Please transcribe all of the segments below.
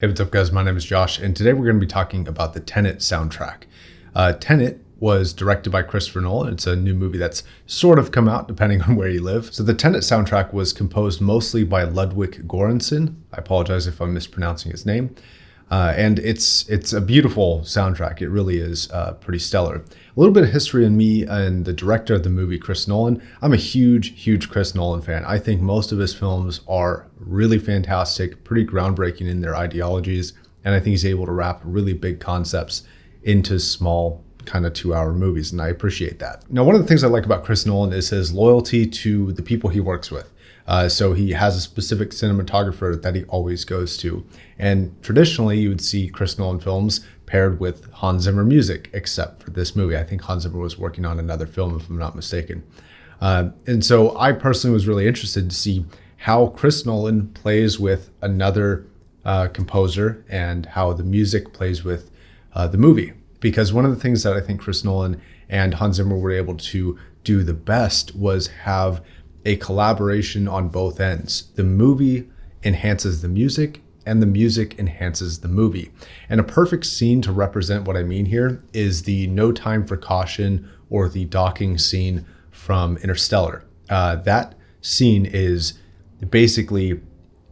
Hey, what's up guys? My name is Josh, and today we're going to be talking about the Tenet soundtrack. Tenet was directed by Christopher Nolan. It's a new movie that's sort of come out depending on where you live. So the Tenet soundtrack was composed mostly by Ludwig Göransson. I apologize if I'm mispronouncing his name. And it's a beautiful soundtrack. It really is pretty stellar. A little bit of history on me and the director of the movie, Chris Nolan. I'm a huge Chris Nolan fan. I think most of his films are really fantastic, pretty groundbreaking in their ideologies. And I think he's able to wrap really big concepts into small kind of 2-hour movies. And I appreciate that. Now, one of the things I like about Chris Nolan is his loyalty to the people he works with. So he has a specific cinematographer that he always goes to. And traditionally, you would see Chris Nolan films paired with Hans Zimmer music, except for this movie. I think Hans Zimmer was working on another film, if I'm not mistaken. And so I personally was really interested to see how Chris Nolan plays with another composer and how the music plays with the movie. Because one of the things that I think Chris Nolan and Hans Zimmer were able to do the best was have a collaboration on both ends. The movie enhances the music and the music enhances the movie. And a perfect scene to represent what I mean here is the No Time for Caution or the docking scene from Interstellar. That scene is basically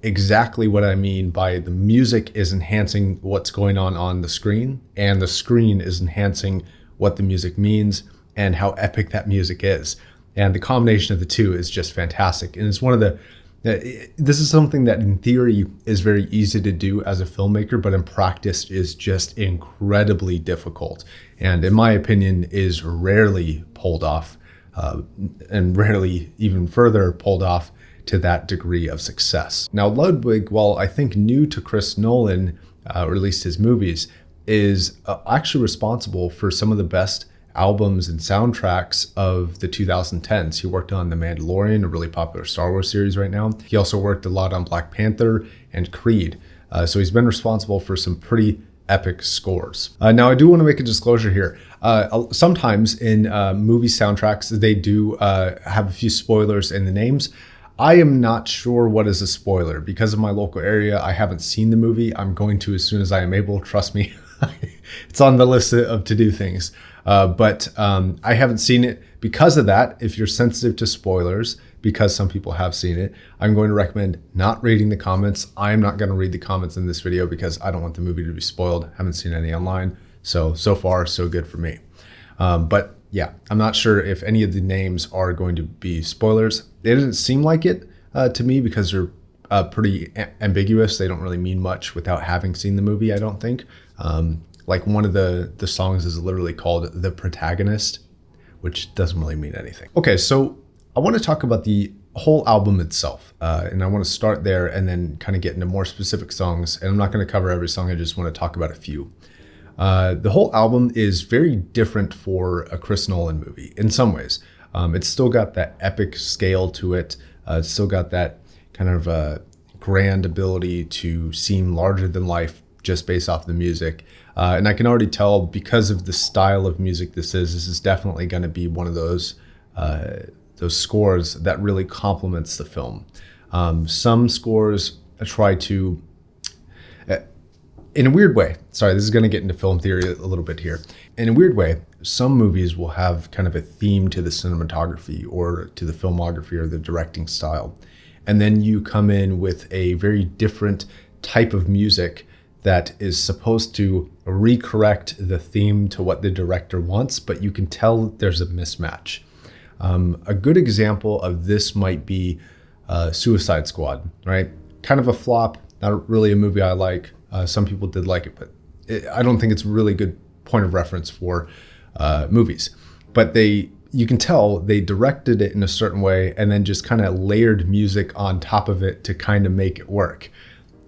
exactly what I mean by the music is enhancing what's going on the screen, and the screen is enhancing what the music means and how epic that music is. And the combination of the two is just fantastic. And it's one of this is something that in theory is very easy to do as a filmmaker, but in practice is just incredibly difficult. And in my opinion, is rarely pulled off and rarely even further pulled off to that degree of success. Now, Ludwig, while I think new to Chris Nolan, or at least his movies, is actually responsible for some of the best albums and soundtracks of the 2010s. He worked on The Mandalorian, a really popular Star Wars series right now. He also worked a lot on Black Panther and Creed. So he's been responsible for some pretty epic scores. Now, I do want to make a disclosure here. Sometimes in movie soundtracks, they do have a few spoilers in the names. I am not sure what is a spoiler. Because of my local area, I haven't seen the movie. I'm going to as soon as I am able. Trust me, it's on the list of to-do things. But I haven't seen it. Because of that, if you're sensitive to spoilers, because some people have seen it, I'm going to recommend not reading the comments. I'm not going to read the comments in this video because I don't want the movie to be spoiled. Haven't seen any online. So far, so good for me. But yeah, I'm not sure if any of the names are going to be spoilers. They didn't seem like it to me because they're pretty ambiguous. They don't really mean much without having seen the movie, I don't think. Like one of the songs is literally called The Protagonist, which doesn't really mean anything. Okay, so I want to talk about the whole album itself. And I want to start there and then kind of get into more specific songs. And I'm not going to cover every song. I just want to talk about a few. The whole album is very different for a Chris Nolan movie in some ways. It's still got that epic scale to it. It's still got that kind of grand ability to seem larger than life just based off the music. And I can already tell because of the style of music this is definitely going to be one of those scores that really complements the film. Some scores try to, in a weird way, sorry, this is going to get into film theory a little bit here. In a weird way, some movies will have kind of a theme to the cinematography or to the filmography or the directing style. And then you come in with a very different type of music that is supposed to recorrect the theme to what the director wants, but you can tell there's a mismatch. A good example of this might be Suicide Squad, right? Kind of a flop, not really a movie I like. Some people did like it, but I don't think it's a really good point of reference for movies. But you can tell they directed it in a certain way and then just kind of layered music on top of it to kind of make it work.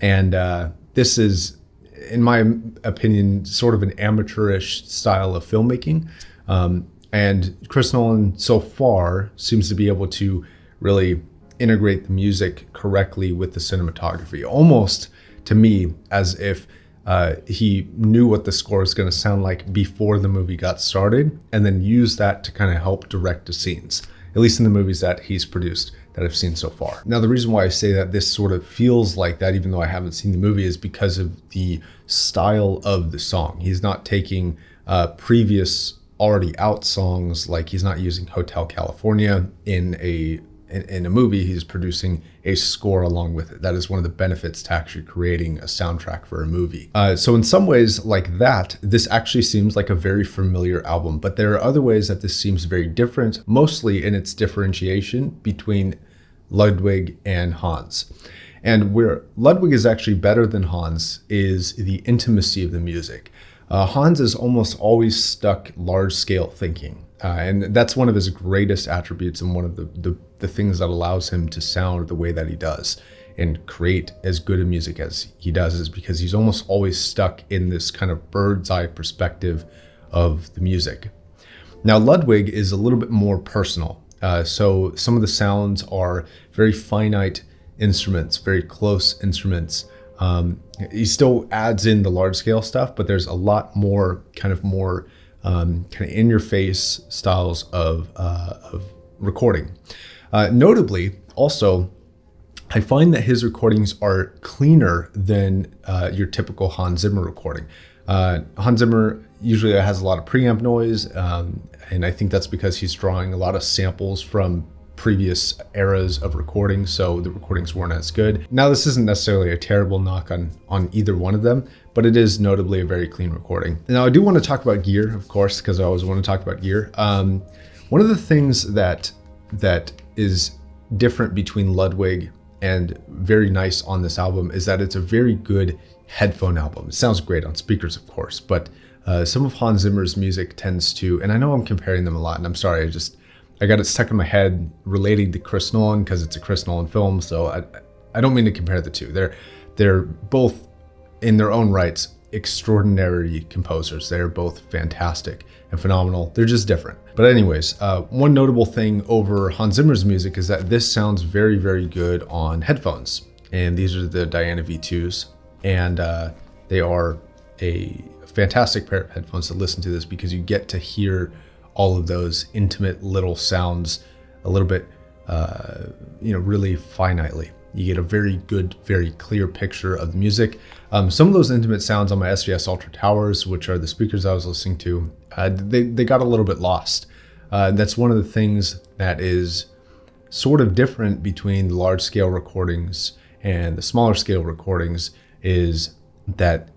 And this is, in my opinion, sort of an amateurish style of filmmaking. And Chris Nolan so far seems to be able to really integrate the music correctly with the cinematography, almost to me as if he knew what the score was going to sound like before the movie got started and then used that to kind of help direct the scenes, at least in the movies that he's produced. that I've seen so far. Now, the reason why I say that this sort of feels like that, even though I haven't seen the movie, is because of the style of the song. He's not taking previous already out songs, like he's not using Hotel California in a movie. He's producing a score along with it. That is one of the benefits to actually creating a soundtrack for a movie. So in some ways like that, this actually seems like a very familiar album, but there are other ways that this seems very different, mostly in its differentiation between Ludwig and Hans. And where Ludwig is actually better than Hans is the intimacy of the music. Hans is almost always stuck large scale thinking. And that's one of his greatest attributes and one of the things that allows him to sound the way that he does and create as good a music as he does, is because he's almost always stuck in this kind of bird's eye perspective of the music. Now, Ludwig is a little bit more personal. So some of the sounds are very finite instruments, very close instruments. He still adds in the large scale stuff, but there's a lot more kind of in your face styles of recording. Notably, also, I find that his recordings are cleaner than your typical Hans Zimmer recording. Hans Zimmer usually has a lot of preamp noise, and I think that's because he's drawing a lot of samples from previous eras of recording, so the recordings weren't as good. Now, this isn't necessarily a terrible knock on either one of them, but it is notably a very clean recording. Now, I do want to talk about gear, of course, because I always want to talk about gear. One of the things that is different between Ludwig and very nice on this album is that it's a very good headphone album. It sounds great on speakers, of course, but some of Hans Zimmer's music tends to, and I know I'm comparing them a lot, and I'm sorry, I got it stuck in my head relating to Chris Nolan because it's a Chris Nolan film, so I don't mean to compare the two. They're both, in their own rights, extraordinary composers. They're both fantastic and phenomenal. They're just different. But anyways, one notable thing over Hans Zimmer's music is that this sounds very, very good on headphones. And these are the Diana V2s. And they are a fantastic pair of headphones to listen to this, because you get to hear all of those intimate little sounds a little bit, really finitely. You get a very good, very clear picture of the music. Some of those intimate sounds on my SVS Ultra Towers, which are the speakers I was listening to, they got a little bit lost. That's one of the things that is sort of different between the large scale recordings and the smaller scale recordings, is that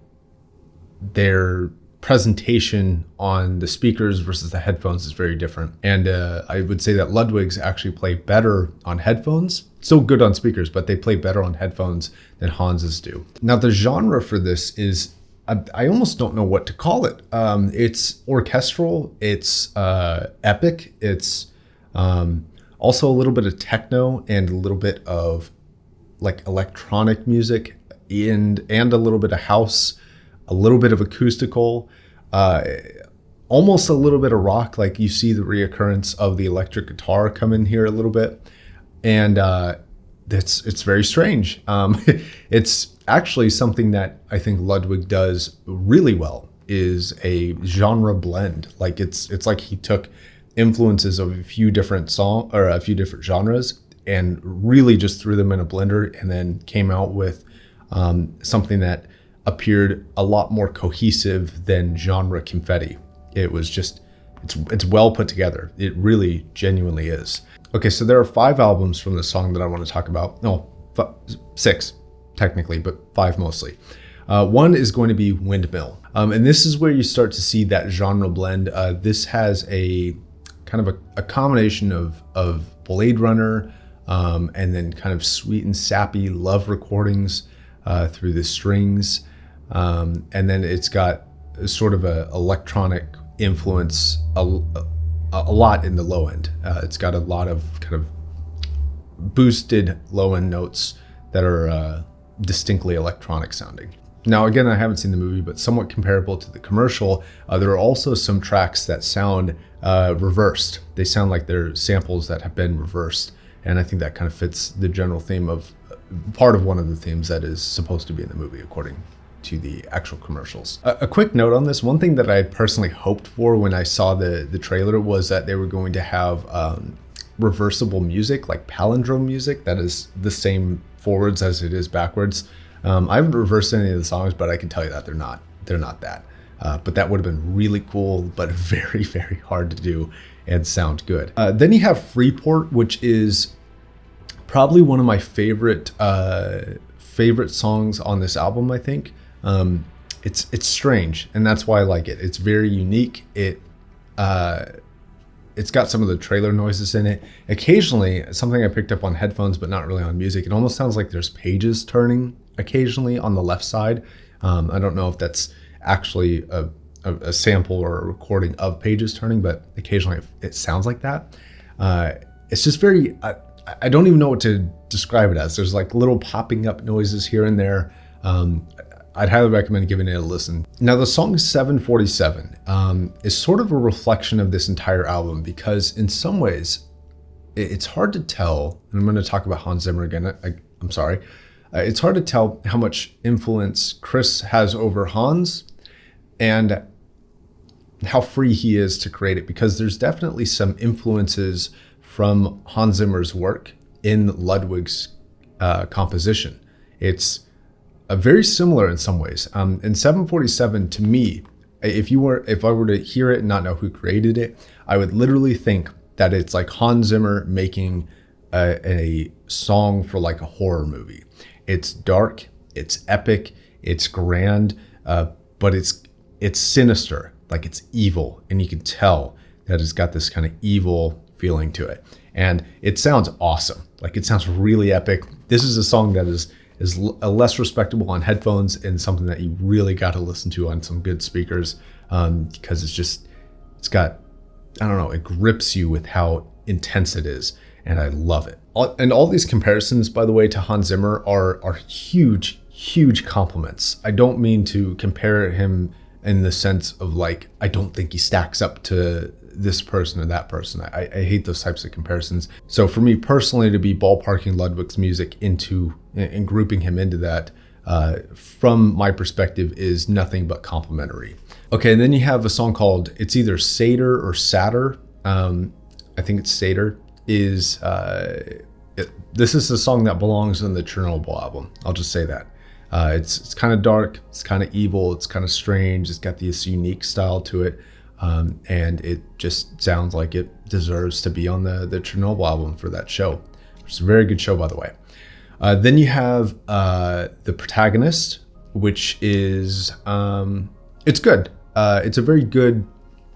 their presentation on the speakers versus the headphones is very different. And I would say that Ludwig's actually play better on headphones. Still good on speakers, but they play better on headphones than Hans's do. Now, the genre for this is, I almost don't know what to call it. It's orchestral, it's epic, it's also a little bit of techno and a little bit of like electronic music and a little bit of house, a little bit of acoustical, almost a little bit of rock. Like you see the reoccurrence of the electric guitar come in here a little bit. And it's very strange. It's actually something that I think Ludwig does really well, is a genre blend. Like it's like he took influences of a few different genres and really just threw them in a blender, and then came out with something that appeared a lot more cohesive than genre confetti. It was just, it's well put together. It really genuinely is. Okay, so there are 5 albums from this song that I want to talk about. No, 6 technically, but 5 mostly. One is going to be Windmill. And this is where you start to see that genre blend. This has a kind of a combination of Blade Runner and then kind of sweet and sappy love recordings through the strings. And then it's got sort of a electronic influence a lot in the low end. It's got a lot of kind of boosted low end notes that are distinctly electronic sounding. Now, again, I haven't seen the movie, but somewhat comparable to the commercial, there are also some tracks that sound reversed. They sound like they're samples that have been reversed. And I think that kind of fits the general theme of part of one of the themes that is supposed to be in the movie, according to the actual commercials. A quick note on this, one thing that I personally hoped for when I saw the trailer was that they were going to have reversible music, like palindrome music, that is the same forwards as it is backwards. I haven't reversed any of the songs, but I can tell you that they're not that. But that would have been really cool, but very, very hard to do and sound good. Then you have Freeport, which is probably one of my favorite songs on this album, I think. It's strange, and that's why I like it. It's very unique. It's got some of the trailer noises in it. Occasionally, something I picked up on headphones, but not really on music, it almost sounds like there's pages turning occasionally on the left side. I don't know if that's actually a sample or a recording of pages turning, but occasionally it sounds like that. It's just very, I don't even know what to describe it as. There's like little popping up noises here and there. I'd highly recommend giving it a listen. Now, the song 747 is sort of a reflection of this entire album, because in some ways it's hard to tell, and I'm going to talk about Hans Zimmer again. I'm sorry. It's hard to tell how much influence Chris has over Hans and how free he is to create it, because there's definitely some influences from Hans Zimmer's work in Ludwig's composition. It's very similar in some ways. In 747, to me, if I were to hear it and not know who created it, I would literally think that it's like Hans Zimmer making a song for like a horror movie. It's dark, it's epic, it's grand, but it's sinister, like it's evil, and you can tell that it's got this kind of evil feeling to it. And it sounds awesome. Like, it sounds really epic. This is a song that is less respectable on headphones and something that you really got to listen to on some good speakers, because it's got, I don't know, it grips you with how intense it is, and I love it. And all these comparisons, by the way, to Hans Zimmer are huge compliments. I don't mean to compare him in the sense of like, I don't think he stacks up to this person or that person. I hate those types of comparisons. So for me personally, to be ballparking Ludwig's music into and grouping him into that, from my perspective, is nothing but complimentary. Okay, and then you have a song called, it's either Satyr or Satyr. I think it's Satyr. This is the song that belongs in the Chernobyl album. I'll just say that. It's kind of dark, it's kind of evil, it's kind of strange, it's got this unique style to it, and it just sounds like it deserves to be on the Chernobyl album for that show, which is a very good show, by the way. Then you have the Protagonist, which is, it's good. It's a very good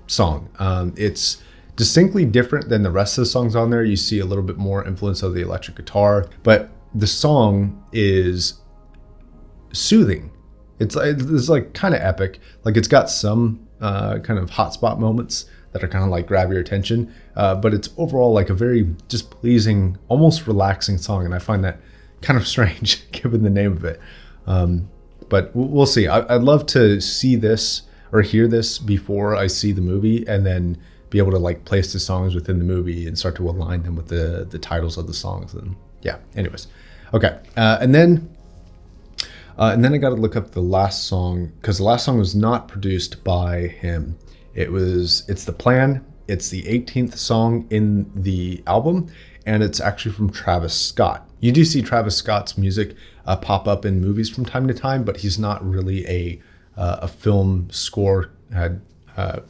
song. It's distinctly different than the rest of the songs on there. You see a little bit more influence of the electric guitar, but the song is soothing. It's like kind of epic. Like, it's got some kind of hotspot moments that are kind of like grab your attention, but it's overall like a very just pleasing, almost relaxing song, and I find that kind of strange given the name of it. But we'll see. I'd love to see this or hear this before I see the movie, and then be able to like place the songs within the movie and start to align them with the titles of the songs. And yeah, anyways. Okay. And then I got to look up the last song, because the last song was not produced by him. It's The Plan. It's the 18th song in the album, and it's actually from Travis Scott. You do see Travis Scott's music pop up in movies from time to time, but he's not really a film score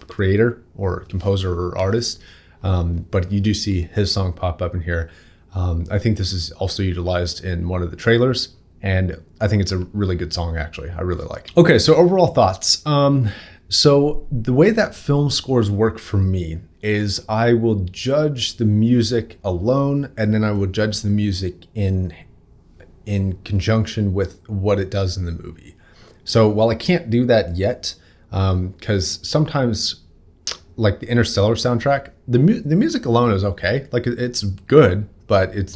creator or composer or artist. But you do see his song pop up in here. I think this is also utilized in one of the trailers, and I think it's a really good song, actually. I really like it. Okay, so overall thoughts. So the way that film scores work for me is I will judge the music alone, and then I will judge the music in conjunction with what it does in the movie. So while I can't do that yet, because sometimes, like the Interstellar soundtrack, the music alone is okay. Like, it's good, but it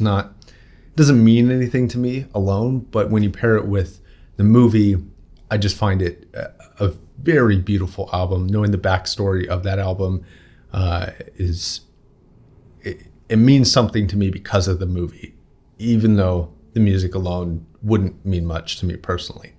doesn't mean anything to me alone. But when you pair it with the movie, I just find it a very beautiful album. Knowing the backstory of that album it means something to me because of the movie, even though the music alone wouldn't mean much to me personally.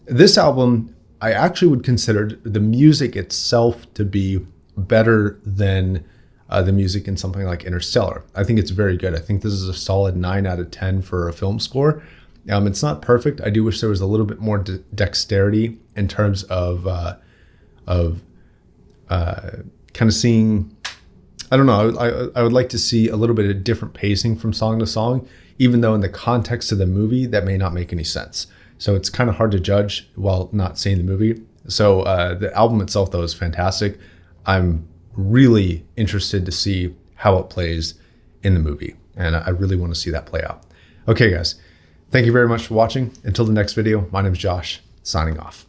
This album, I actually would consider the music itself to be better than the music in something like Interstellar. I think it's very good. I think this is a solid 9 out of 10 for a film score. It's not perfect. I do wish there was a little bit more dexterity in terms of kind of seeing, I don't know, I would like to see a little bit of different pacing from song to song, even though in the context of the movie, that may not make any sense. So it's kind of hard to judge while not seeing the movie. So the album itself, though, is fantastic. I'm really interested to see how it plays in the movie, and I really want to see that play out. Okay, guys, thank you very much for watching. Until the next video, my name is Josh, signing off.